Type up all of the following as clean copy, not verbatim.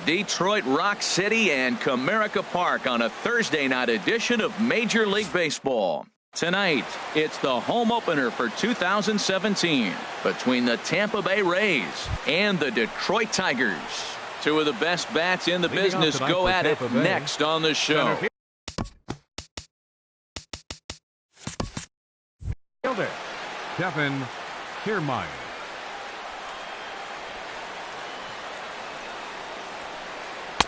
Detroit Rock City and Comerica Park on a Thursday night edition of Major League Baseball. Tonight, it's the home opener for 2017 between the Tampa Bay Rays and the Detroit Tigers. Two of the best bats in the business go at it next on the show. Kevin Kiermaier.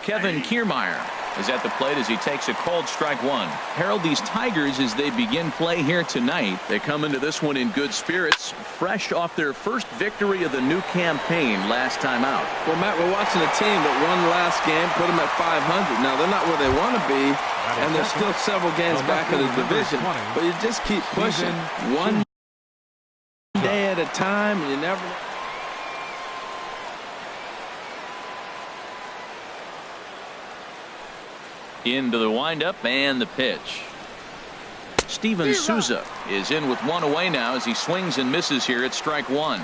Kevin Kiermaier is at the plate as he takes a called strike one. Harold, these Tigers, as they begin play here tonight, they come into this one in good spirits, fresh off their first victory of the new campaign last time out. Well, Matt, we're watching a team that won last game, put them at 500. Now, they're not where they want to be, and they're still several games back in the division. But you just keep pushing one day at a time, and you never... Into the windup and the pitch. Steven Souza is in with one away now as he swings and misses here at strike one.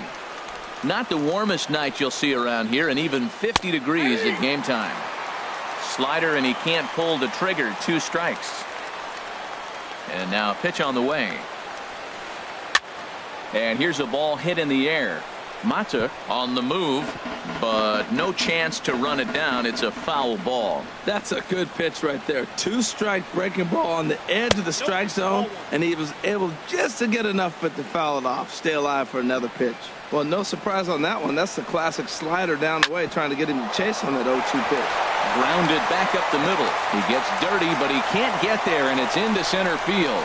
Not the warmest night you'll see around here, and even 50 degrees at game time. Slider, and he can't pull the trigger. 2 strikes. And now a pitch on the way. And here's a ball hit in the air. Mata on the move, but no chance to run it down. It's a foul ball. That's a good pitch right there. 2-strike breaking ball on the edge of the strike zone, and he was able just to get enough of it to foul it off. Stay alive for another pitch. Well, no surprise on that one. That's the classic slider down the way, trying to get him to chase on that 0-2 pitch. Grounded back up the middle. He gets dirty, but he can't get there, and it's into center field.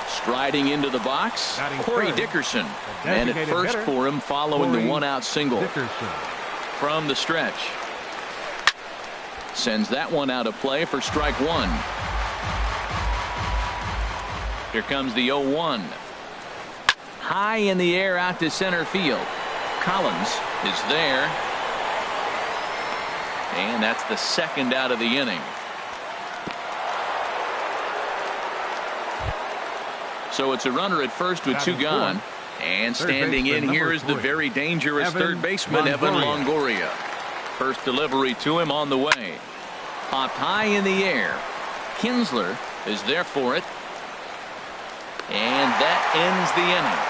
Striding into the box, Corey Dickerson. And at first for him following the one-out single. From the stretch. Sends that one out of play for strike one. Here comes the 0-1. High in the air out to center field. Collins is there. And that's the second out of the inning. So it's a runner at first with 2 gone. And standing in here is the very dangerous third baseman, Evan Longoria. First delivery to him on the way. Popped high in the air. Kinsler is there for it. And that ends the inning.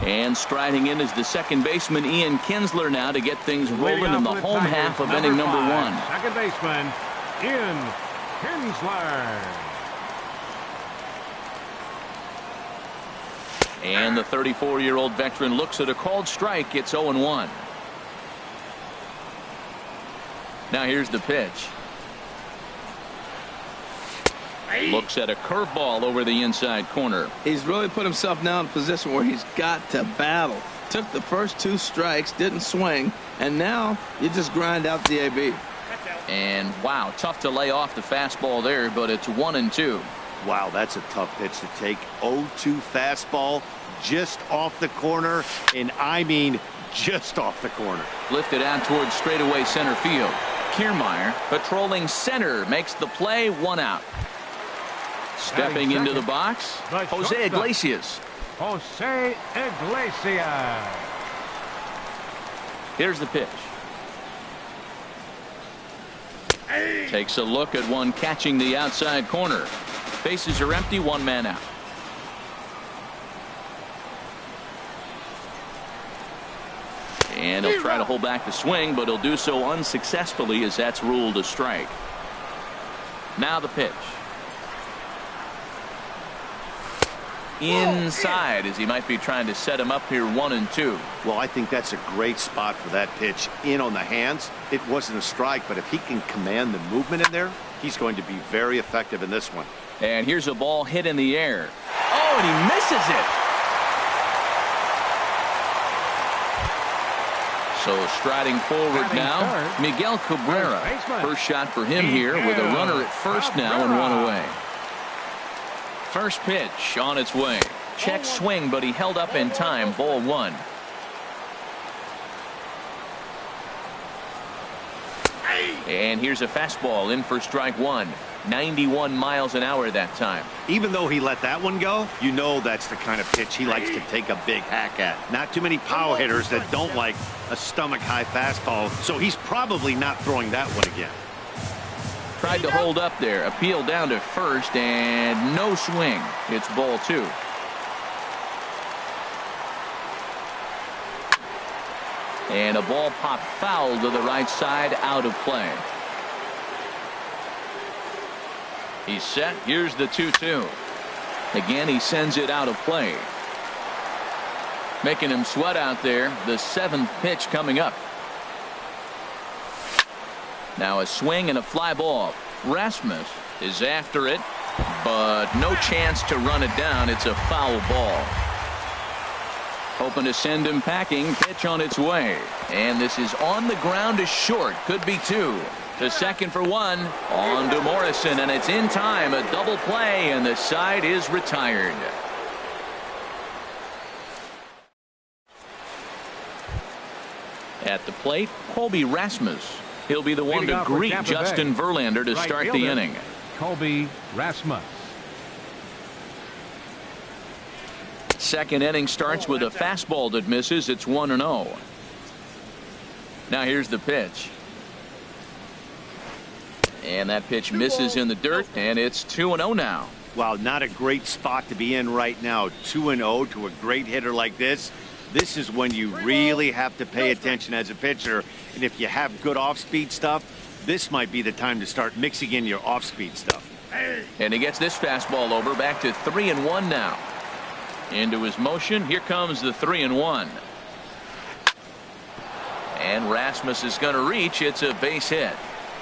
And striding in is the second baseman, Ian Kinsler, now to get things rolling in the home half of inning number 1. Second baseman, Ian Kinsler. And the 34-year-old veteran looks at a called strike. It's 0-1. Now here's the pitch. Looks at a curveball over the inside corner. He's really put himself now in a position where he's got to battle. Took the first 2 strikes, didn't swing, and now you just grind out the AB. And wow, tough to lay off the fastball there, but it's 1-2. Wow, that's a tough pitch to take. 0-2 fastball just off the corner, and I mean just off the corner. Lifted out towards straightaway center field. Kiermaier patrolling center makes the play, 1 out. Stepping into the box, Jose Iglesias. Jose Iglesias. Here's the pitch. Takes a look at one catching the outside corner. Bases are empty, 1 man out. And he'll try to hold back the swing, but he'll do so unsuccessfully as that's ruled a strike. Now the pitch. Inside as he might be trying to set him up here, 1-2. Well, I think that's a great spot for that pitch. In on the hands. It wasn't a strike, but if he can command the movement in there, he's going to be very effective in this one. And here's a ball hit in the air. Oh, and he misses it. So striding forward now, Miguel Cabrera. First shot for him here with a runner at first now and 1 away. First pitch on its way. Check swing, but he held up in time. Ball 1. And here's a fastball in for strike one. 91 miles an hour that time. Even though he let that one go, you know that's the kind of pitch he likes to take a big hack at. Not too many power hitters that don't like a stomach-high fastball, so he's probably not throwing that one again. Tried to hold up there. Appeal down to first, and no swing. It's ball two. And a ball popped foul to the right side, out of play. He's set. Here's the 2-2. Again, he sends it out of play. Making him sweat out there. The seventh pitch coming up. Now a swing and a fly ball. Rasmus is after it, but no chance to run it down. It's a foul ball. Hoping to send him packing. Pitch on its way. And this is on the ground to short. Could be two. To second for one. On to Morrison, and it's in time. A double play, and the side is retired. At the plate, Colby Rasmus. He'll be the one to greet Justin Verlander to start the inning. Colby Rasmus. Second inning starts with a fastball that misses. It's 1-0. Now here's the pitch. And that pitch misses in the dirt, and it's 2-0 now. Wow, not a great spot to be in right now. 2-0 to a great hitter like this. This is when you really have to pay attention as a pitcher. And if you have good off-speed stuff, this might be the time to start mixing in your off-speed stuff. And he gets this fastball over. Back to 3-1 now. Into his motion. Here comes the 3-1. And Rasmus is going to reach. It's a base hit.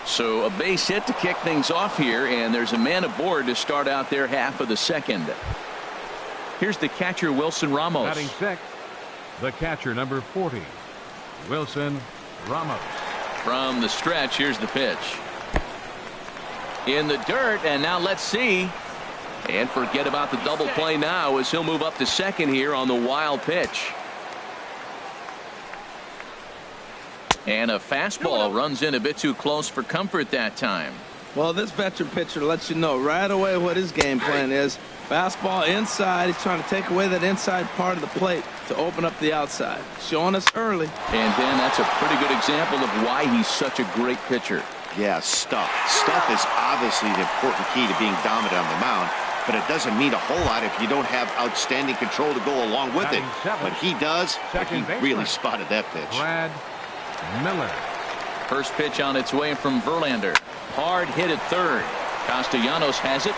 So a base hit to kick things off here, and there's a man aboard to start out their half of the second. Here's the catcher, Wilson Ramos. Batting sixth, the catcher, number 40, Wilson Ramos. From the stretch, here's the pitch. In the dirt, and now let's see. And forget about the double play now as he'll move up to second here on the wild pitch. And a fastball runs in a bit too close for comfort that time. Well, this veteran pitcher lets you know right away what his game plan is. Fastball inside. He's trying to take away that inside part of the plate to open up the outside. Showing us early. And then that's a pretty good example of why he's such a great pitcher. Yeah, stuff. Stuff is obviously the important key to being dominant on the mound. But it doesn't mean a whole lot if you don't have outstanding control to go along with it. But he does. He really spotted that pitch. Brad Miller. First pitch on its way from Verlander. Hard hit at third. Castellanos has it.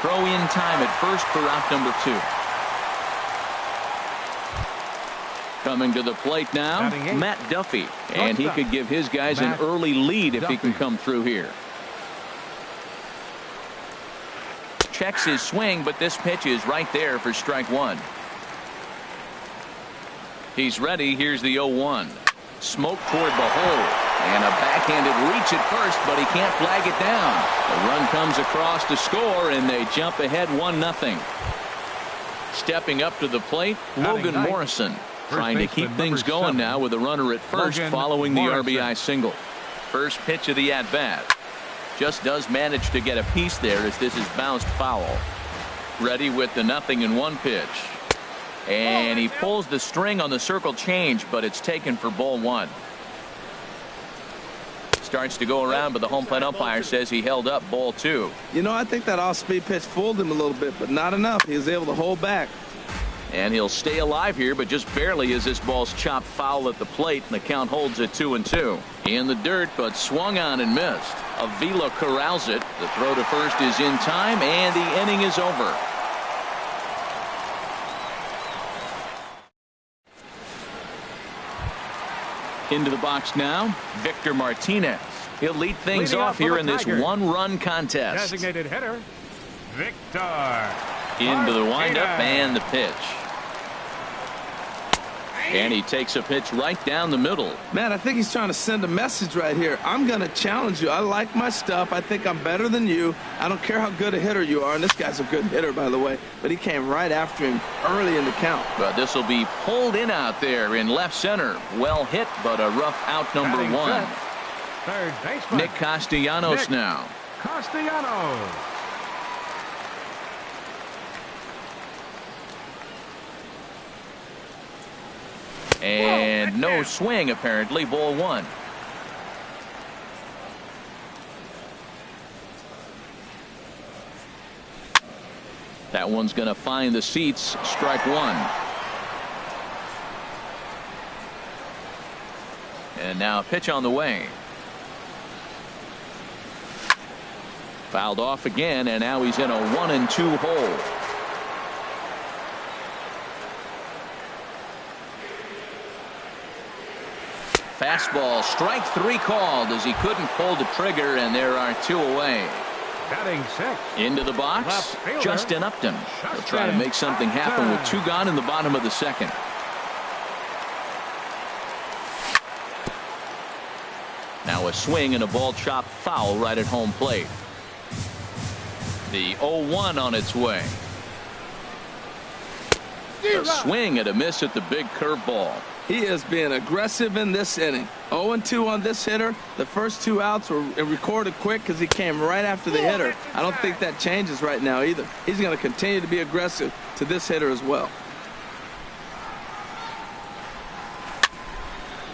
Throw in time at first for out number 2. Coming to the plate now, Matt Duffy. And he could give his guys an early lead if he can come through here. Checks his swing, but this pitch is right there for strike one. He's ready. Here's the 0-1. Smoke toward the hole. And a backhanded reach at first, but he can't flag it down. The run comes across to score, and they jump ahead 1-0. Stepping up to the plate, Logan Morrison. Trying to keep things going now with a runner at first following the RBI single. First pitch of the at-bat. Just does manage to get a piece there as this is bounced foul. Ready with the 0-1 pitch. And he pulls the string on the circle change, but it's taken for ball one. Starts to go around, but the home plate umpire says he held up ball two. You know, I think that off-speed pitch fooled him a little bit, but not enough. He was able to hold back. And he'll stay alive here, but just barely as this ball's chopped foul at the plate, and the count holds at 2-2. In the dirt, but swung on and missed. Avila corrals it. The throw to first is in time, and the inning is over. Into the box now, Victor Martinez. He'll lead things off here in this one-run contest. Designated hitter, Victor. Into the windup and the pitch. And he takes a pitch right down the middle. Man, I think he's trying to send a message right here. I'm going to challenge you. I like my stuff. I think I'm better than you. I don't care how good a hitter you are. And this guy's a good hitter, by the way. But he came right after him early in the count. But this will be pulled in out there in left center. Well hit, but a rough out number one. Third baseman. Nick Castellanos Nick now. Castellanos. And no swing, apparently. Ball one. That one's going to find the seats. Strike one. And now a pitch on the way. Fouled off again, and now he's in a 1-2 hole. Fastball, strike three called as he couldn't pull the trigger, and there are two away. Batting six. Into the box, Left fielder, Justin Upton. He'll try to Justin make something happen with two gone in the bottom of the second. Now a swing and a ball chopped foul right at home plate. The 0-1 on its way. A swing and a miss at the big curveball. He is being aggressive in this inning. 0-2 on this hitter. The first two outs were recorded quick because he came right after the hitter. I don't think that changes right now either. He's going to continue to be aggressive to this hitter as well.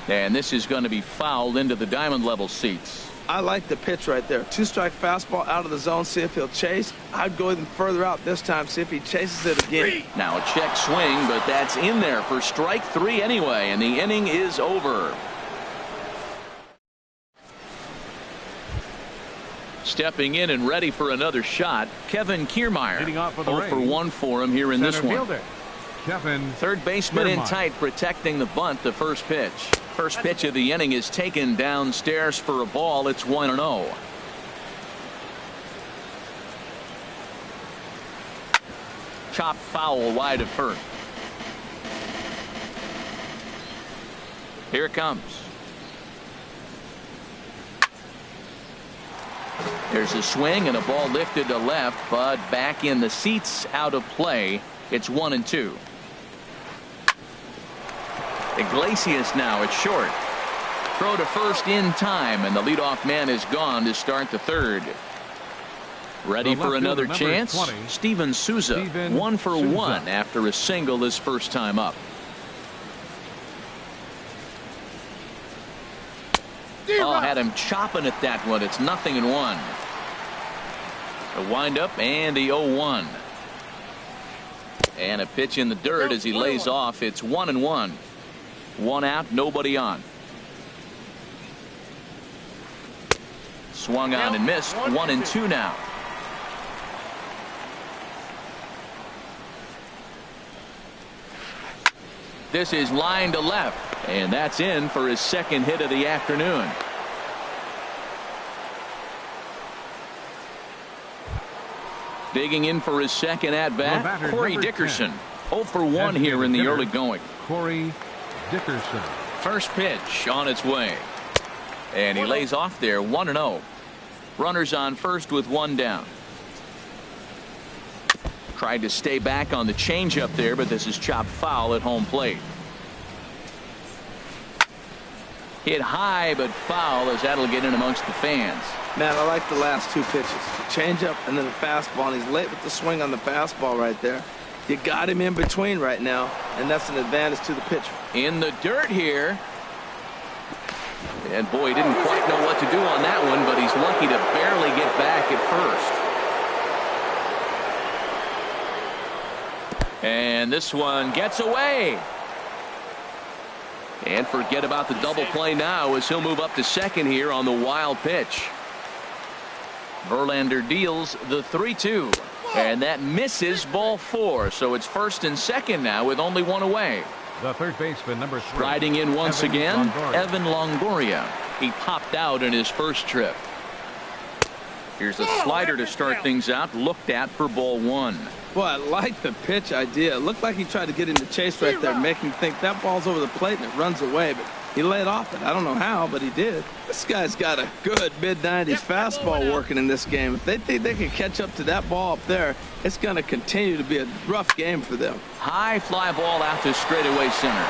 And this is going to be fouled into the diamond level seats. I like the pitch right there. Two-strike fastball out of the zone. See if he'll chase. I'd go even further out this time. See if he chases it again. Now a check swing, but that's in there for strike three anyway, and the inning is over. Stepping in and ready for another shot, Kevin Kiermaier. Leading off for the 0 for Rays. 1 for him here in this Center one. fielder, Kevin Third baseman in Kiermaier. tight, protecting the bunt. The first pitch. First pitch of the inning is taken downstairs for a ball. It's 1-0. Chopped foul wide of first. Here it comes. There's a swing and a ball lifted to left, but back in the seats, out of play. It's 1-2. Iglesias now at short. Throw to first in time, and the leadoff man is gone to start the third. Ready The for left another fielder, number chance? 20, Steven Souza, Steven 1 for Souza. 1 after a single his first time up. Oh, had him chopping at that one. It's 0-1. The windup and the 0-1. And a pitch in the dirt as he lays off. It's 1-1. One out, nobody on. Swung on and missed. 1-2 now. This is line to left, and that's in for his second hit of the afternoon. Digging in for his second at bat, Corey Dickerson. 0 for 1 here in the early going. Corey Dickerson. First pitch on its way, and he lays off there. 1-0. Runners on first with one down. Tried to stay back on the changeup there, but this is chopped foul at home plate. Hit high, but foul as that'll get in amongst the fans. Man, I like the last two pitches. The changeup and then the fastball, and he's late with the swing on the fastball right there. You got him in between right now, and that's an advantage to the pitcher. In the dirt here. And boy, he didn't quite know what to do on that one, but he's lucky to barely get back at first. And this one gets away. And forget about the double play now as he'll move up to second here on the wild pitch. Verlander deals the 3-2. And that misses ball 4. So it's first and second now with only one away. The third baseman, number 3. Riding in once Evan again, Longoria. Evan Longoria. He popped out in his first trip. Here's a slider to start things out, looked at for ball 1. Boy, I like the pitch idea. It looked like he tried to get into chase right there, make him think that ball's over the plate and it runs away, but he laid off it. I don't know how, but he did. This guy's got a good mid-90s fastball working in this game. If they think they can catch up to that ball up there, it's going to continue to be a rough game for them. High fly ball out to straightaway center.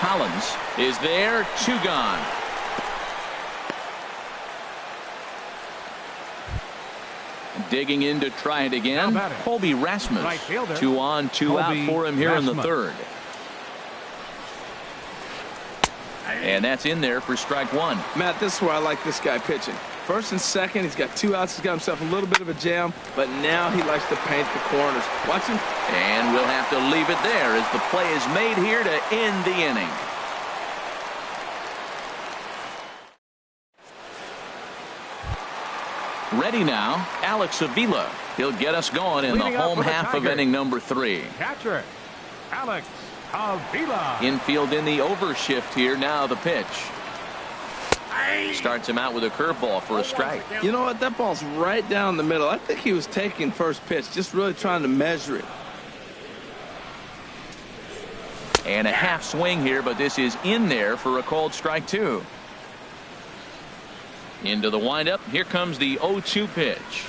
Collins is there, 2 gone. Digging in to try it again, Colby Rasmus. Right 2 on, 2 out for him here in the third. And that's in there for strike 1. Matt, this is where I like this guy pitching. First and second, he's got 2 outs. He's got himself a little bit of a jam, but now he likes to paint the corners. Watch him. And we'll have to leave it there as the play is made here to end the inning. Ready now, Alex Avila. He'll get us going in the home half of inning number 3. Catcher, Alex Avila. Infield in the overshift here. Now the pitch. Starts him out with a curveball for a strike. You know what? That ball's right down the middle. I think he was taking first pitch, just really trying to measure it. And a half swing here, but this is in there for a called strike 2. Into the windup. Here comes the 0-2 pitch.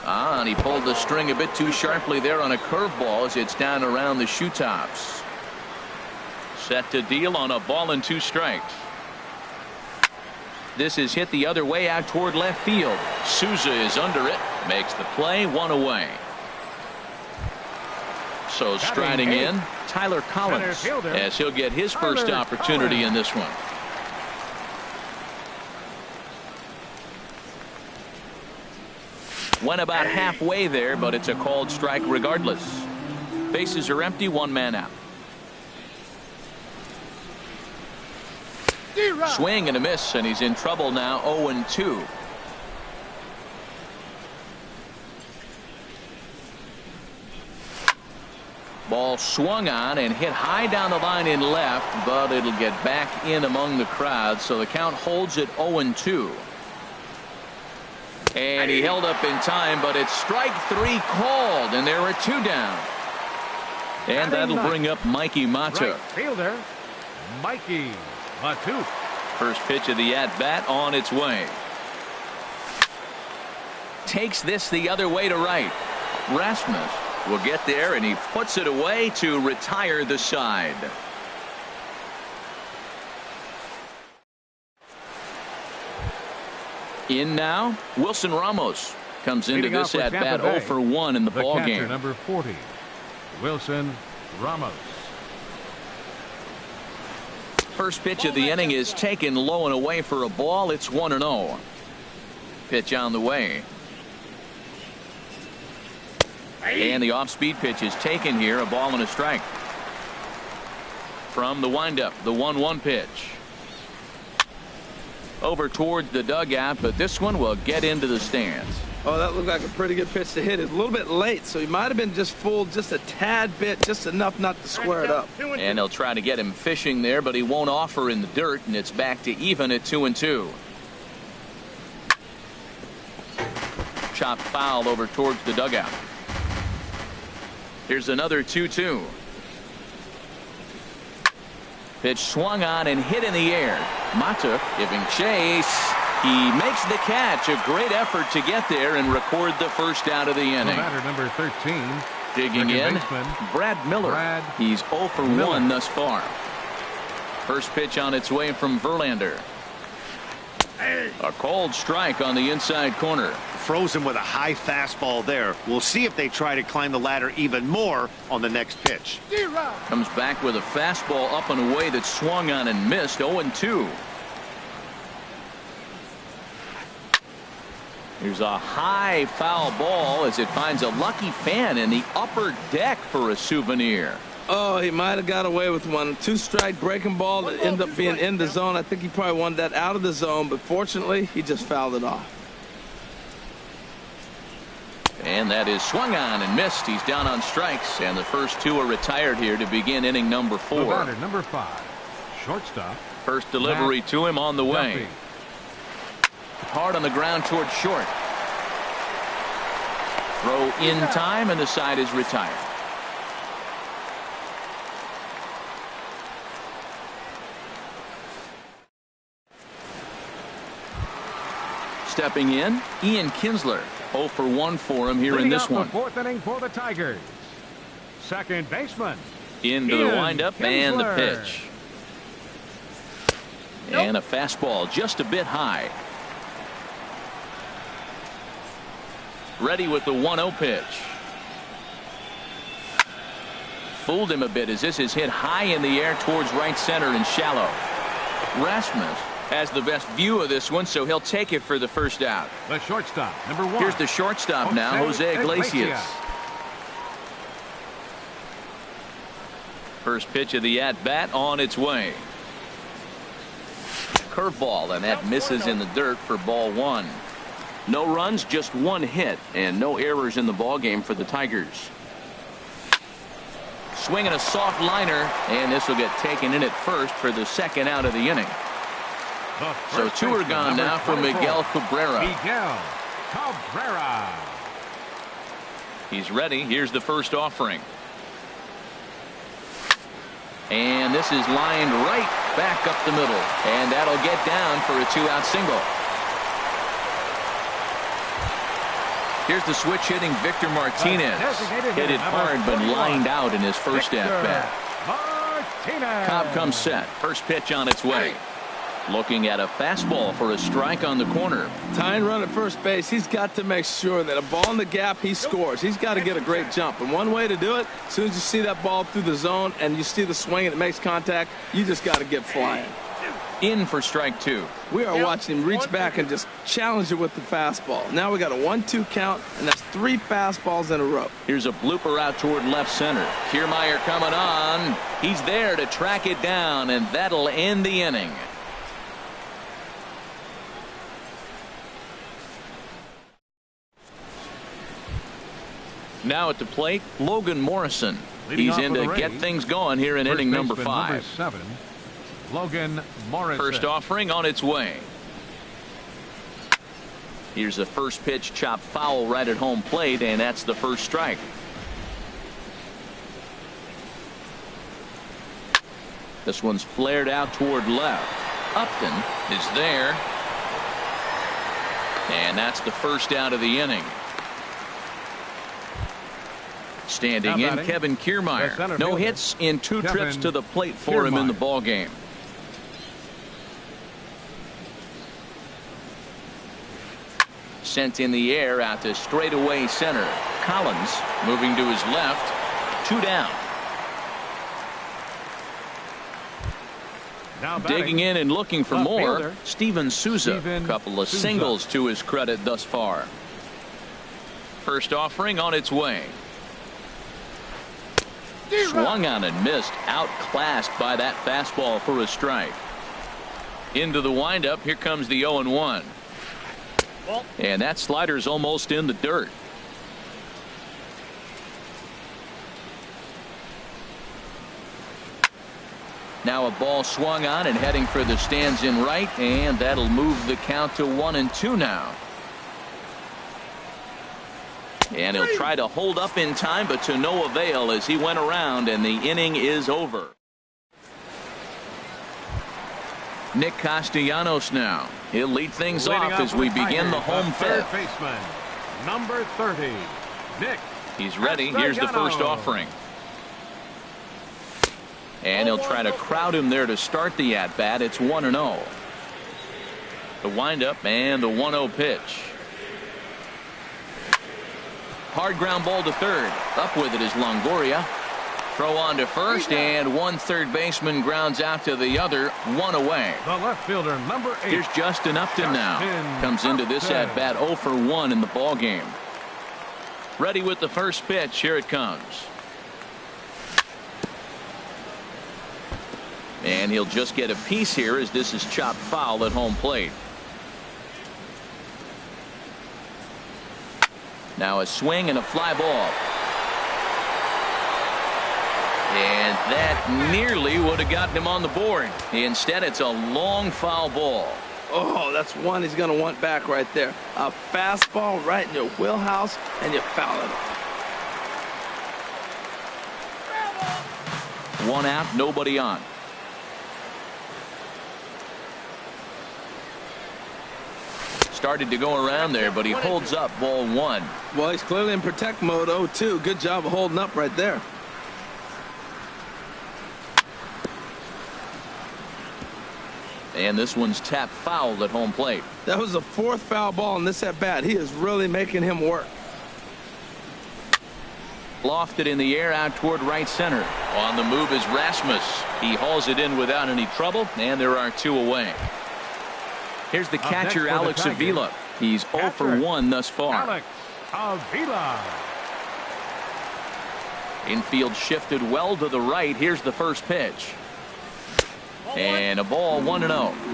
And he pulled the string a bit too sharply there on a curveball as it's down around the shoe tops. Set to deal on a ball and 2 strikes. This is hit the other way out toward left field. Souza is under it. Makes the play, 1 away. So striding in, Tyler Collins, as he'll get his first opportunity in this one. Went about halfway there, but it's a called strike regardless. Bases are empty, 1 man out. Swing and a miss, and he's in trouble now, 0-2. Ball swung on and hit high down the line in left, but it'll get back in among the crowd, so the count holds at 0-2. And he held up in time, but it's strike 3 called, and there are 2 down. And that'll bring up Mikey Mata. Right fielder, Mikey Mata. First pitch of the at-bat on its way. Takes this the other way to right. Rasmus will get there, and he puts it away to retire the side. In now, Wilson Ramos comes into this at-bat 0 for 1 in the ball game. Number 40, Wilson Ramos. First pitch of the inning is taken low and away for a ball. It's 1-0. Pitch on the way. And the off-speed pitch is taken here, a ball and a strike. From the windup, the 1-1 pitch. Over towards the dugout, but this one will get into the stands. Oh, that looked like a pretty good pitch to hit it. A little bit late, so he might have been just fooled just a tad bit, just enough not to square it up. And they'll try to get him fishing there, but he won't offer in the dirt, and it's back to even at 2-2. Chopped foul over towards the dugout. Here's another 2-2. Pitch swung on and hit in the air. Mata giving chase. He makes the catch. A great effort to get there and record the first out of the inning. Batter number 13. Digging in, Brad Miller. He's 0 for 1 thus far. First pitch on its way from Verlander. A called strike on the inside corner. Frozen with a high fastball there. We'll see if they try to climb the ladder even more on the next pitch. Comes back with a fastball up and away that swung on and missed. 0-2. Here's a high foul ball as it finds a lucky fan in the upper deck for a souvenir. Oh, he might have got away with one. 2-strike breaking ball that ended up being in the zone. I think he probably wanted that out of the zone, but fortunately, he just fouled it off. And that is swung on and missed. He's down on strikes, and the first 2 are retired here to begin inning number 4. The batter number 5, shortstop. First delivery to him on the way. Hard on the ground towards short. Throw in time, and the side is retired. Stepping in, Ian Kinsler. 0 for 1 for him here in this one. 4th inning for the Tigers. Second baseman. Into the windup and the pitch. And a fastball just a bit high. Ready with the 1-0 pitch. Fooled him a bit as this is hit high in the air towards right center and shallow. Rasmus has the best view of this one, so he'll take it for the first out. The shortstop, number 1. Here's the shortstop now, Jose Iglesias. First pitch of the at-bat on its way. Curveball, and that misses in the dirt for ball 1. No runs, just 1 hit, and no errors in the ballgame for the Tigers. Swinging a soft liner, and this will get taken in at first for the second out of the inning. So 2 are gone now for Miguel Cabrera. Miguel Cabrera. He's ready. Here's the first offering. And this is lined right back up the middle. And that'll get down for a 2-out single. Here's the switch hitting Victor Martinez. Hit it hard but lined out in his first at-bat. Cobb comes set. First pitch on its way. Looking at a fastball for a strike on the corner. Tying run at first base, he's got to make sure that a ball in the gap, he scores. He's got to get a great jump. And one way to do it, as soon as you see that ball through the zone and you see the swing and it makes contact, you just got to get flying. In for strike 2. We are watching him reach back and just challenge it with the fastball. Now we got a 1-2 count, and that's 3 fastballs in a row. Here's a blooper out toward left center. Kiermaier coming on. He's there to track it down, and that'll end the inning. Now at the plate, Logan Morrison. He's in to get things going here in inning number 5. Number 7, Logan Morrison. First offering on its way. Here's the first pitch, chopped foul right at home plate, and that's the first strike. This one's flared out toward left. Upton is there. And that's the first out of the inning. Standing in, Kevin Kiermaier. No hits in 2 trips to the plate for him in the ball game. Sent in the air out to straightaway center. Collins moving to his left. 2 down. Digging in and looking for more, fielder, Steven Souza. A couple of singles to his credit thus far. First offering on its way. Swung on and missed. Outclassed by that fastball for a strike. Into the windup. Here comes the 0-1. And that slider's almost in the dirt. Now a ball swung on and heading for the stands in right, and that'll move the count to 1-2 now. And he'll try to hold up in time, but to no avail as he went around, and the inning is over. Nick Castellanos now. He'll lead things off as we begin the home fifth. Third baseman, number 30, Nick. He's ready. Here's the first offering. And he'll try to crowd him there to start the at-bat. It's 1-0. The windup and the 1-0 pitch. Hard ground ball to third. Up with it is Longoria. Throw on to first, and one third baseman grounds out to the other. 1 away. The left fielder, number 8. Here's Justin Upton now. Comes into this at-bat 0 for 1 in the ball game. Ready with the first pitch. Here it comes. And he'll just get a piece here as this is chopped foul at home plate. Now a swing and a fly ball. And that nearly would have gotten him on the board. Instead, it's a long foul ball. Oh, that's one he's going to want back right there. A fastball right in your wheelhouse, and you foul it. 1 out, nobody on. Started to go around there, but he holds up ball 1. Well, he's clearly in protect mode 0-2. Good job of holding up right there. And this one's tapped foul at home plate. That was the 4th foul ball in this at-bat. He is really making him work. Lofted in the air out toward right center. On the move is Rasmus. He hauls it in without any trouble, and there are 2 away. Here's the catcher, Alex Avila. He's 0 for 1 thus far. Alex Avila. Infield shifted well to the right. Here's the first pitch. And a ball 1-0.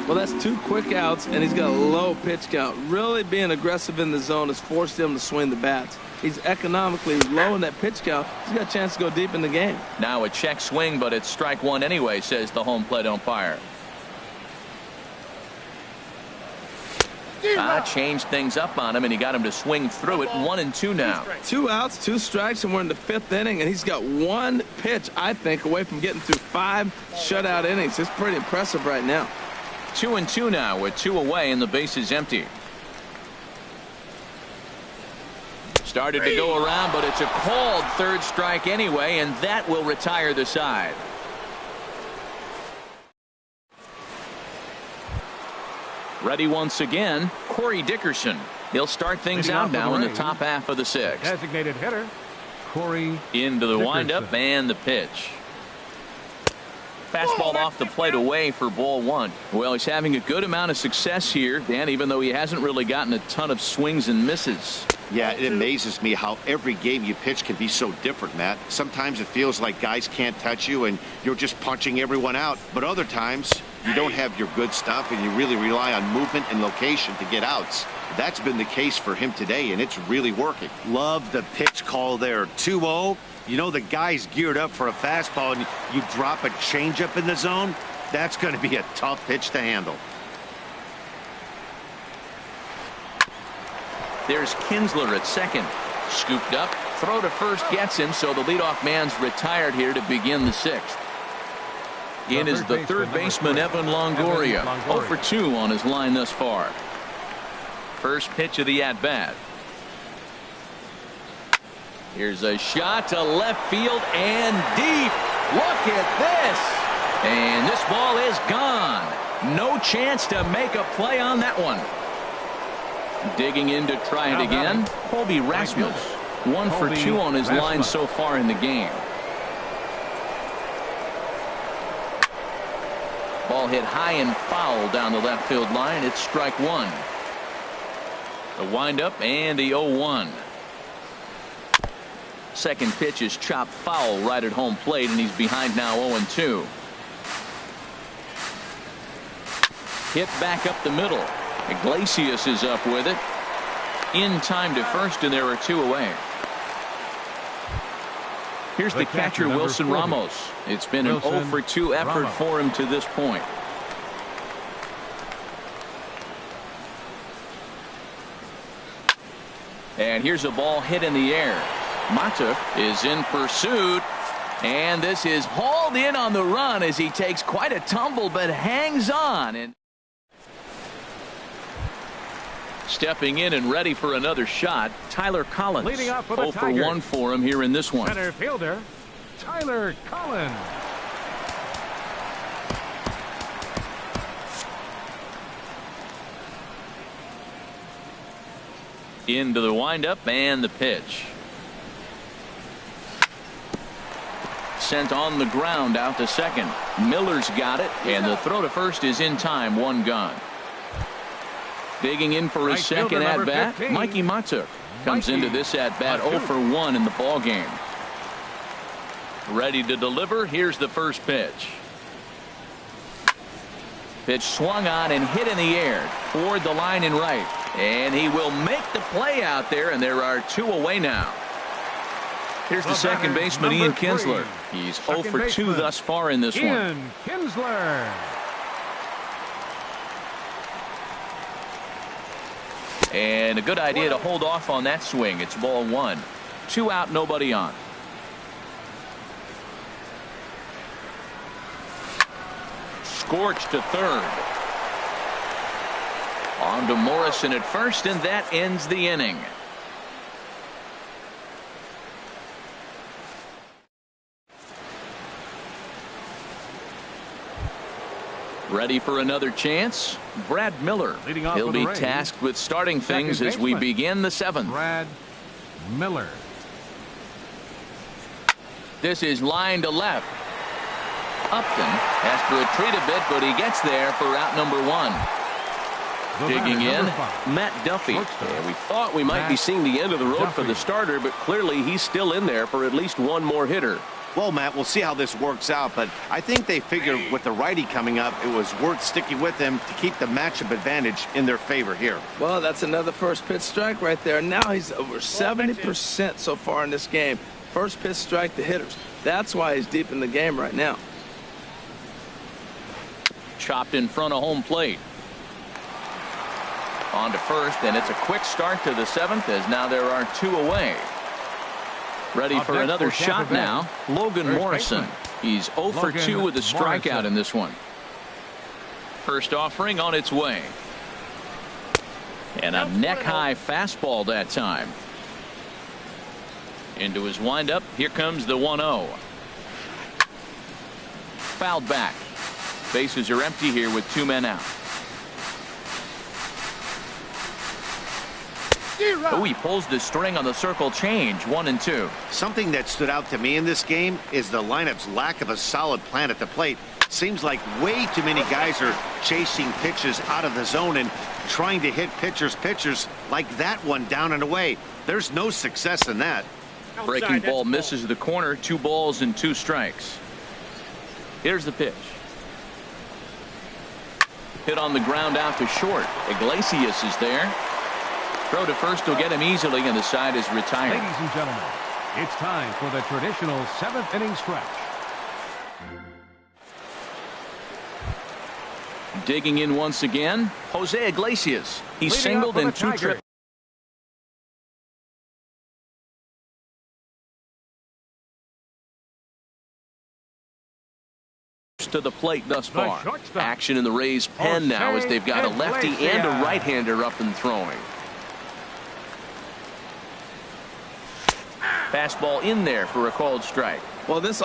Well, that's 2 quick outs, and he's got a low pitch count. Really being aggressive in the zone has forced him to swing the bats. He's economically low in that pitch count. He's got a chance to go deep in the game. Now a check swing, but it's strike 1 anyway, says the home plate umpire. Changed things up on him, and he got him to swing through it. 1-2 now. 2 outs, 2 strikes, and we're in the 5th inning, and he's got 1 pitch, I think, away from getting through 5 shutout innings. It's pretty impressive right now. 2-2 now with 2 away, and the base is empty. Started to go around, but it's a called 3rd strike anyway, and that will retire the side. Ready once again, Corey Dickerson. He'll start things out now in the top half of the 6th. Designated hitter, Corey into the Dickerson. windup and the pitch. Fastball off the plate away for ball 1. Well, he's having a good amount of success here, Dan, even though he hasn't really gotten a ton of swings and misses. Yeah, it amazes me how every game you pitch can be so different, Matt. Sometimes it feels like guys can't touch you and you're just punching everyone out. But other times you don't have your good stuff and you really rely on movement and location to get outs. That's been the case for him today, and it's really working. Love the pitch call there. 2-0. You know the guy's geared up for a fastball and you drop a changeup in the zone. That's going to be a tough pitch to handle. There's Kinsler at second. Scooped up. Throw to first gets him, so the leadoff man's retired here to begin the 6th. In is the 3rd baseman, Evan Longoria. 0 for 2 on his line thus far. First pitch of the at-bat. Here's a shot to left field and deep. Look at this. And this ball is gone. No chance to make a play on that one. Digging in to try it again, Colby Rasmus. 1 for 2 on his line so far in the game. Ball hit high and foul down the left field line. It's strike 1. The windup and the 0-1. Second pitch is chopped foul right at home plate, and he's behind now 0-2. Hit back up the middle. Iglesias is up with it. In time to first, and there are 2 away. Here's the catcher, Wilson Ramos. It's been an 0 for 2 effort for him to this point. And here's a ball hit in the air. Mata is in pursuit, and this is hauled in on the run as he takes quite a tumble but hangs on. And stepping in and ready for another shot, Tyler Collins. Leading off for the 0 for 1 for him here in this one. Center fielder, Tyler Collins. Into the windup and the pitch. Sent on the ground out to second. Miller's got it, and the throw to first is in time. 1 gone. Digging in for his second at bat, Mikey Matuk comes into this at bat 0 for 1 in the ball game. Ready to deliver. Here's the first pitch. Pitch swung on and hit in the air toward the line and right, and he will make the play out there, and there are 2 away now. Here's the second baseman, Ian Kinsler. He's 0 for 2 thus far in this one. Ian Kinsler. And a good idea to hold off on that swing. It's ball 1. 2 out, nobody on. Scorched to third. On to Morrison at first, and that ends the inning. Ready for another chance? Brad Miller. Leading off He'll for the be Rays, tasked with starting things second as we baseman, begin the 7th. Brad Miller. This is line to left. Upton has to retreat a bit, but he gets there for out number 1. The Digging batter, in, number 5. Matt Duffy. Shortstop. Yeah, we thought we might be Matt seeing the end of the road for Duffy. the starter, but clearly he's still in there for at least one more hitter. Well, Matt, we'll see how this works out, but I think they figured with the righty coming up, it was worth sticking with him to keep the matchup advantage in their favor here. Well, that's another first pitch strike right there. Now he's over 70% so far in this game. First pitch strike to hitters. That's why he's deep in the game right now. Chopped in front of home plate. On to first, and it's a quick start to the 7th as now there are 2 away. Ready Up for next another for Tampa shot Bay, now. Logan first Morrison. baseman. He's 0 for Logan 2 with a strikeout Morrison. in this one. First offering on its way. And a neck-high fastball that time. Into his windup. Here comes the 1-0. Fouled back. Bases are empty here with 2 men out. Oh, he pulls the string on the circle change. 1 and 2. Something that stood out to me in this game is the lineup's lack of a solid plan at the plate. Seems like way too many guys are chasing pitches out of the zone and trying to hit pitchers like that one down and away. There's no success in that. Breaking ball misses the corner. 2 balls and 2 strikes. Here's the pitch. Hit on the ground out to short. Iglesias is there. Throw to first will get him easily, and the side is retired. Ladies and gentlemen, it's time for the traditional 7th inning stretch. Digging in once again, Jose Iglesias. He Leading singled up for in the 2 Tigers. trips to the plate thus The far. shortstop, Action in the Rays' pen now as they've got a lefty and a Iglesias. right-hander up and throwing. Fastball in there for a called strike. Well, this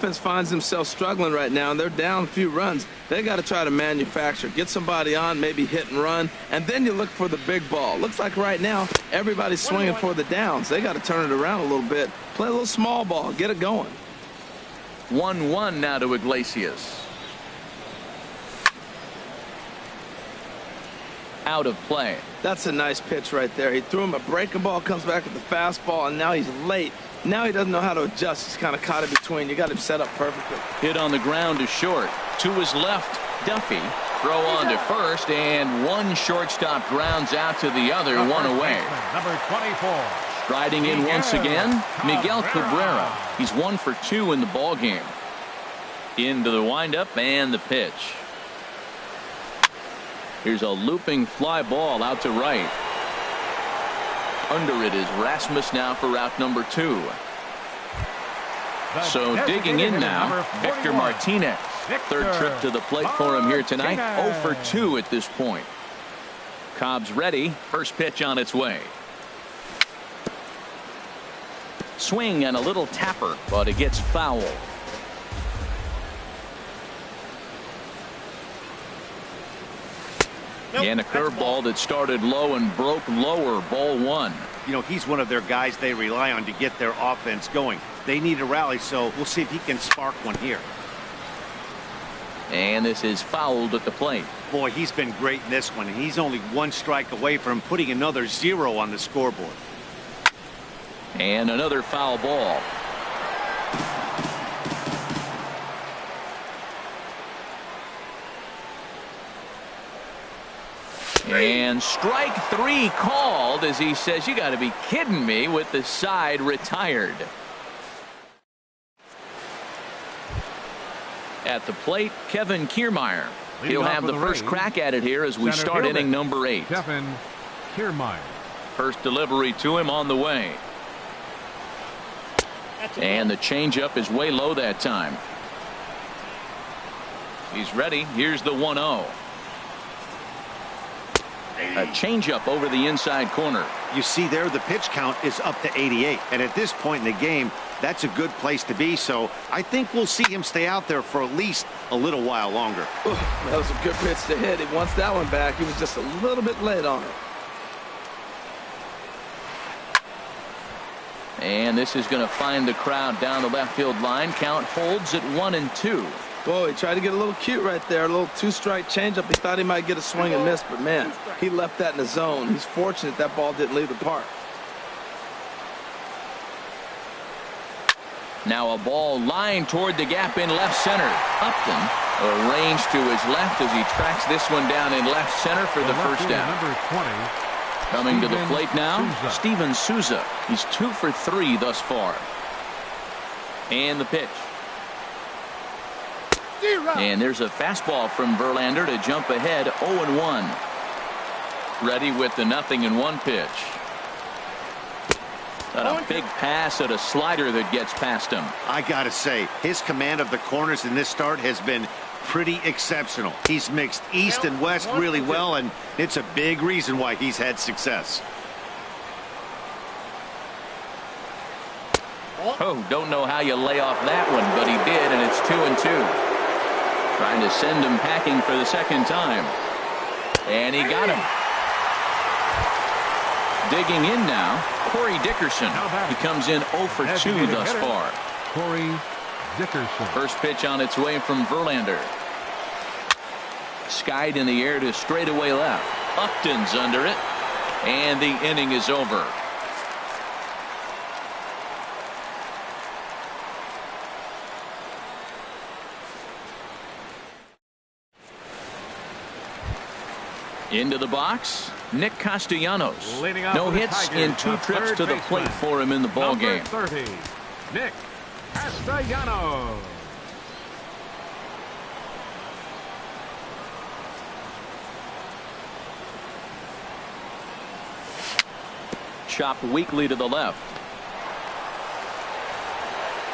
offense finds himself struggling right now, and they're down a few runs. They got to try to manufacture, get somebody on, maybe hit and run, and then you look for the big ball. Looks like right now everybody's swinging for the downs. They got to turn it around a little bit, play a little small ball, get it going. 1-1 now to Iglesias. Out of play. That's a nice pitch right there. He threw him a breaking ball, comes back with the fastball, and now he's late Now he doesn't know how to adjust. He's kind of caught in between. You got him set up perfectly. Hit on the ground to short. To his left, Duffy. Throw on to first, and one shortstop grounds out to the other, one away. Number 24. Striding in once again, Miguel Cabrera. He's 1 for 2 in the ball game. Into the windup and the pitch. Here's a looping fly ball out to right. Under it is Rasmus now for route number 2. So digging in now, Victor Martinez. Third trip to the plate for him here tonight. 0 for 2 at this point. Cobb's ready. First pitch on its way. Swing and a little tapper, but it gets foul. And a curveball that started low and broke lower. Ball 1. You know, he's one of their guys they rely on to get their offense going. They need a rally, so we'll see if he can spark one here. And this is fouled at the plate. Boy, he's been great in this one, and he's only 1 strike away from putting another 0 on the scoreboard. And another foul ball. And strike 3 called as he says, you got to be kidding me, with the side retired. At the plate, Kevin Kiermaier. He'll have the first crack at it here as we start inning number 8. Kevin Kiermaier. First delivery to him on the way. And the changeup is way low that time. He's ready. Here's the 1-0. A changeup over the inside corner. You see there, the pitch count is up to 88. And at this point in the game, that's a good place to be. So I think we'll see him stay out there for at least a little while longer. Ooh, that was a good pitch to hit. He wants that one back. He was just a little bit late on it. And this is going to find the crowd down the left field line. Count holds at 1-2. Boy, he tried to get a little cute right there. A little 2-strike changeup. He thought he might get a swing and miss, but man, he left that in the zone. He's fortunate that ball didn't leave the park. Now a ball lined toward the gap in left center. Upton arranged to his left as he tracks this one down in left center for the first down. Number 20. Coming to the plate now, Steven Souza. He's 2 for 3 thus far. And the pitch. And there's a fastball from Verlander to jump ahead 0-1. Ready with the 0-1 pitch. And a big pass at a slider that gets past him. I gotta say, his command of the corners in this start has been pretty exceptional. He's mixed east and west really well, and it's a big reason why he's had success. Oh, don't know how you lay off that one, but he did, and it's 2-2. Trying to send him packing for the second time. And he got him. Digging in now, Corey Dickerson. He comes in 0 for 2 thus far. Corey Dickerson. First pitch on its way from Verlander. Skied in the air to straightaway left. Upton's under it. And the inning is over. Into the box, Nick Castellanos. No hits in 2 trips to the plate for him in the ball game. 30, Nick Castellanos. Chopped weakly to the left.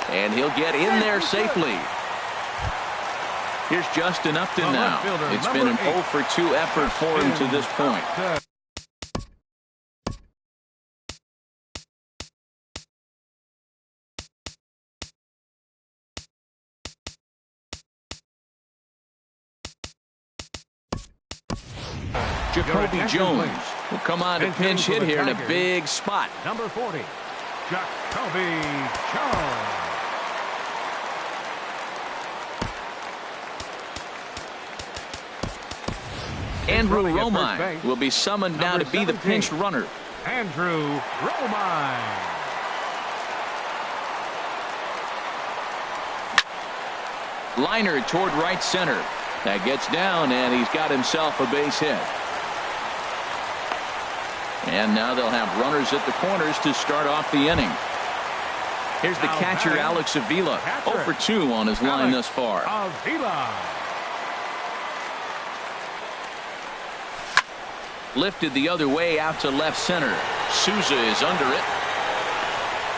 And he'll get in there safely. Here's Justin Upton now. It's been an 0 for 2 effort for him to this point. Jacoby Jones will come on to pinch hit here in a big spot. Number 40, Jacoby Jones. Andrew Romine will be summoned now to be the pinch runner. Andrew Romine. Liner toward right center. That gets down, and he's got himself a base hit. And now they'll have runners at the corners to start off the inning. Here's the catcher, Alex Avila. 0 for 2 on his line thus far. Avila. Lifted the other way out to left center. Souza is under it.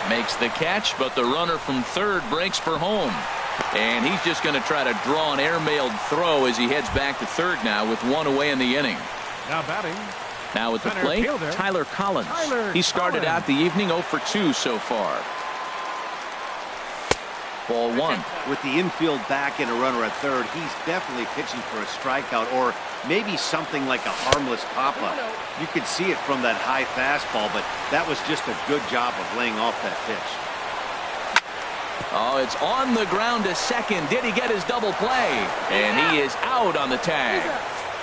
Makes the catch, but the runner from third breaks for home. And he's just going to try to draw an airmailed throw as he heads back to third now with 1 away in the inning. Now batting. Now at the Center plate, fielder, Tyler Collins. Tyler He started Collins. out the evening 0 for 2 so far. Ball 1. With the infield back and a runner at third, he's definitely pitching for a strikeout or maybe something like a harmless pop-up. You could see it from that high fastball, but that was just a good job of laying off that pitch. Oh, it's on the ground to second. Did he get his double play? And he is out on the tag.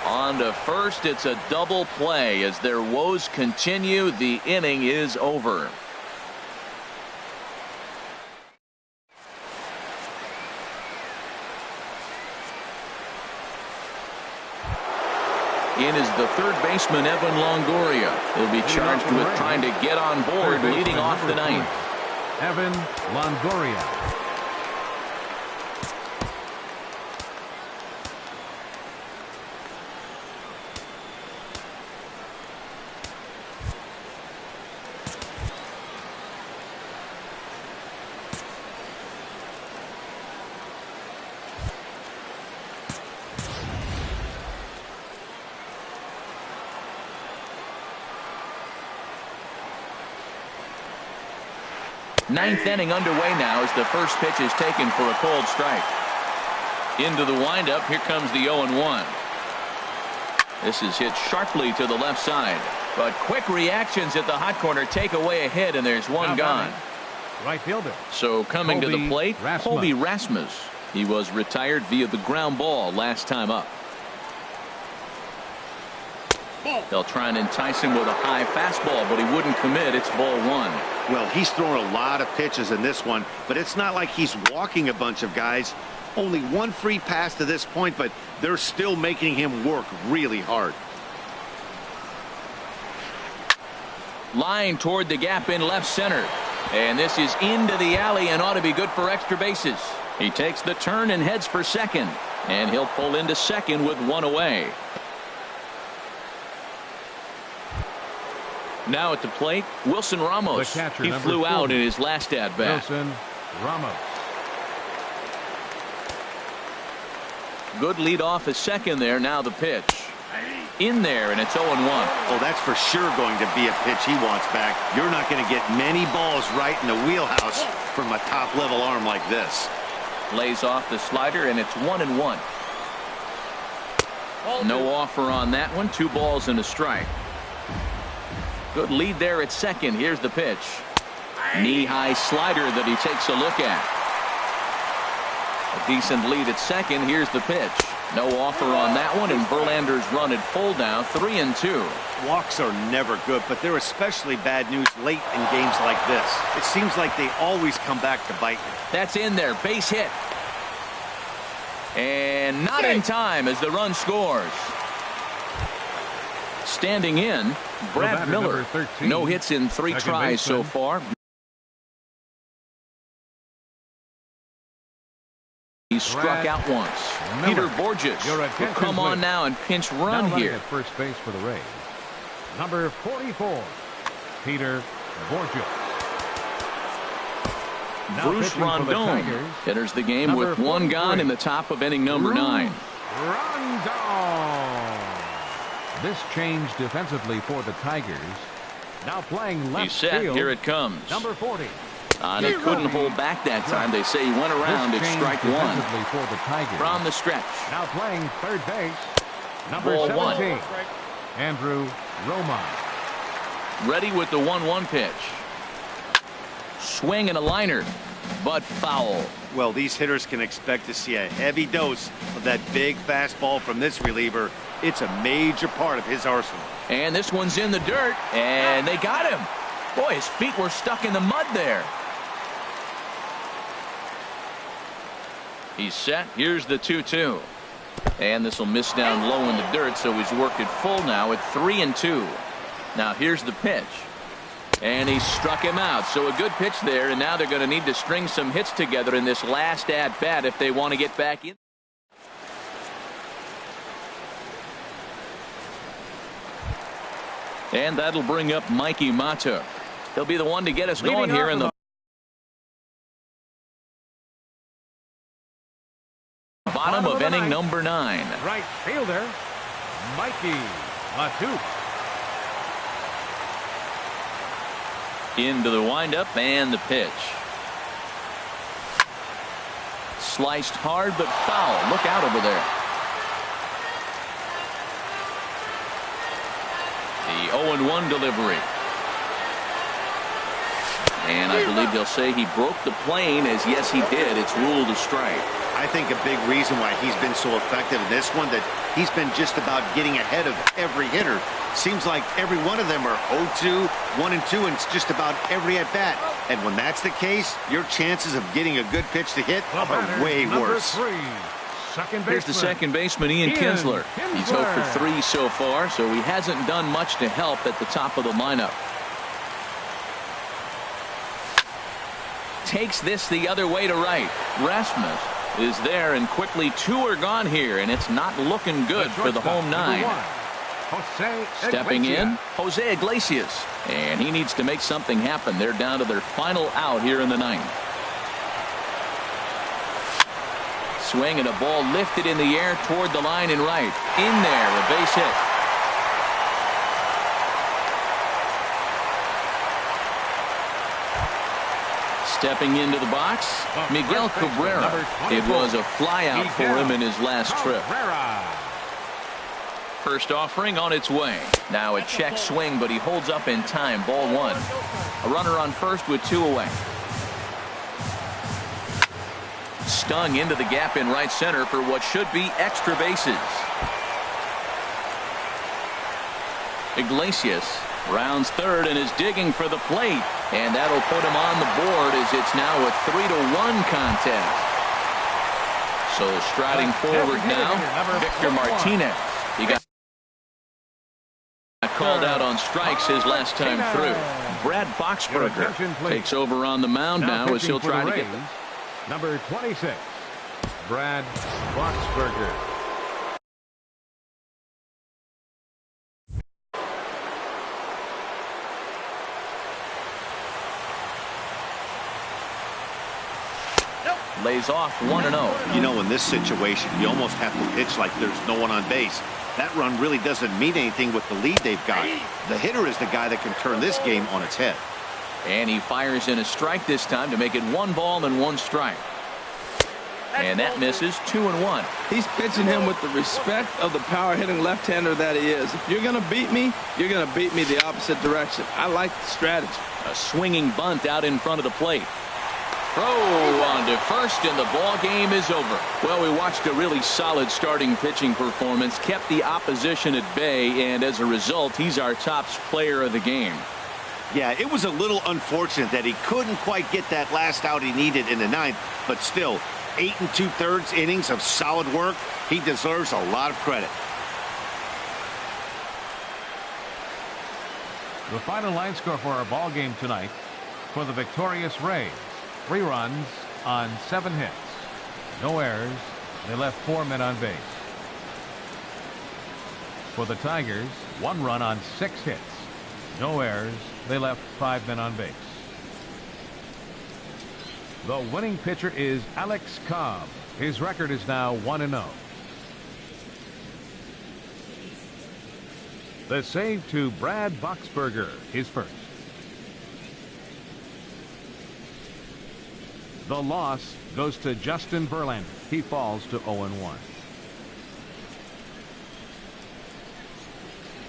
On to first, it's a double play. As their woes continue, the inning is over. In is the third baseman, Evan Longoria. He'll be charged with trying to get on board, leading off the ninth. Evan Longoria. Ninth inning underway now as the first pitch is taken for a cold strike. Into the windup. Here comes the 0-1. This is hit sharply to the left side. But quick reactions at the hot corner take away a hit, and there's one gone. Right fielder. So coming to the Colby plate, Rasmus. Colby Rasmus. He was retired via the ground ball last time up. They'll try and entice him with a high fastball, but he wouldn't commit. It's ball 1. Well, he's thrown a lot of pitches in this one, but it's not like he's walking a bunch of guys. Only one free pass to this point, but they're still making him work really hard. Line toward the gap in left center. And this is into the alley and ought to be good for extra bases. He takes the turn and heads for second. And he'll pull into second with 1 away. Now at the plate, Wilson Ramos. The catcher, He number flew 40. out in his last at-bat. Wilson Ramos. Good lead off at second there. Now the pitch. In there, and it's 0-1. Oh, that's for sure going to be a pitch he wants back. You're not going to get many balls right in the wheelhouse from a top-level arm like this. Lays off the slider, and it's 1-1. No offer on that one. 2 balls and a strike. Good lead there at second. Here's the pitch. Knee-high slider that he takes a look at. A decent lead at second. Here's the pitch. No offer on that one, and Verlander's run at full now, 3-2. Walks are never good, but they're especially bad news late in games like this. It seems like they always come back to bite you. That's in there. Base hit. And not in time as the run scores. Standing in, Brad batter, Miller. number 13. No hits in 3 Second tries so baseman. far. He struck Brad out once. Miller. Peter Borges Your will attention, come on please. now and pinch Now run running here. at first base for the Rays. Number 44, Peter Borges. Now Bruce pitching for the Rondon Tigers, enters the game number with 1 gone 43. in the top of inning number 9. Rondon. This change defensively for the Tigers. Now playing left He's set. field. Here it comes. Number 40. And he couldn't hold back that time. They say he went around. This It's change strike 1 defensively for the Tigers. from the stretch. Now playing third base. Number Ball 1. 17. Andrew Roman. Ready with the 1-1 pitch. Swing and a liner, but foul. Well, these hitters can expect to see a heavy dose of that big fastball from this reliever. It's a major part of his arsenal. And this one's in the dirt, and they got him. Boy, his feet were stuck in the mud there. He's set. Here's the 2-2. And this will miss down low in the dirt, so he's worked it full now at 3-2. Now here's the pitch. And he struck him out. So a good pitch there, and now they're going to need to string some hits together in this last at-bat if they want to get back in. And that'll bring up Mikey Mata. He'll be the one to get us going here in the bottom of inning number 9. Right fielder, Mikey Mata. Into the windup and the pitch. Sliced hard but foul. Look out over there. The 0-1 delivery. And I believe they'll say he broke the plane, as yes he did. It's ruled a strike. I think a big reason why he's been so effective in this one, that he's been just about getting ahead of every hitter. Seems like every one of them are 0-2, 1-2, and it's just about every at-bat. And when that's the case, your chances of getting a good pitch to hit are way worse. Here's the second baseman, Ian Kinsler. He's 0 for 3 so far, so he hasn't done much to help at the top of the lineup. Takes this the other way to right. Rasmus is there, and quickly 2 are gone here, and it's not looking good for the home 9. Stepping in, Jose Iglesias, and he needs to make something happen. They're down to their final out here in the 9th. Swing and a ball lifted in the air toward the line and right. In there, a base hit. Stepping into the box, Miguel Cabrera. It was a flyout for him in his last trip. First offering on its way. Now a check swing, but he holds up in time. Ball 1. A runner on first with 2 away. Stung into the gap in right center for what should be extra bases. Iglesias rounds third and is digging for the plate, and that'll put him on the board as it's now a 3-1 contest. So striding forward now, Victor Martinez. He got called out on strikes his last time through. Brad Boxberger takes over on the mound now as he'll try to get them. Number 26, Brad Boxberger. Lays off 1-0. You know, in this situation, you almost have to pitch like there's no one on base. That run really doesn't mean anything with the lead they've got. The hitter is the guy that can turn this game on its head. And he fires in a strike this time to make it 1 ball and 1 strike. And that misses. 2-1. He's pitching him with the respect of the power-hitting left-hander that he is. If you're going to beat me, you're going to beat me the opposite direction. I like the strategy. A swinging bunt out in front of the plate. Throw on to first, and the ball game is over. Well, we watched a really solid starting pitching performance, kept the opposition at bay, and as a result, he's our top player of the game. Yeah, it was a little unfortunate that he couldn't quite get that last out he needed in the 9th, but still, 8 2/3 innings of solid work. He deserves a lot of credit. The final line score for our ball game tonight: for the victorious Rays, 3 runs on 7 hits, no errors. They left 4 men on base. For the Tigers, 1 run on 6 hits, no errors. They left 5 men on base. The winning pitcher is Alex Cobb. His record is now 1-0. The save to Brad Boxberger, his first. The loss goes to Justin Verlander. He falls to 0-1.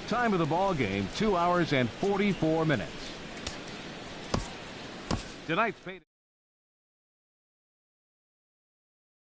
Time of the ball game, 2 hours and 44 minutes. Tonight's fate.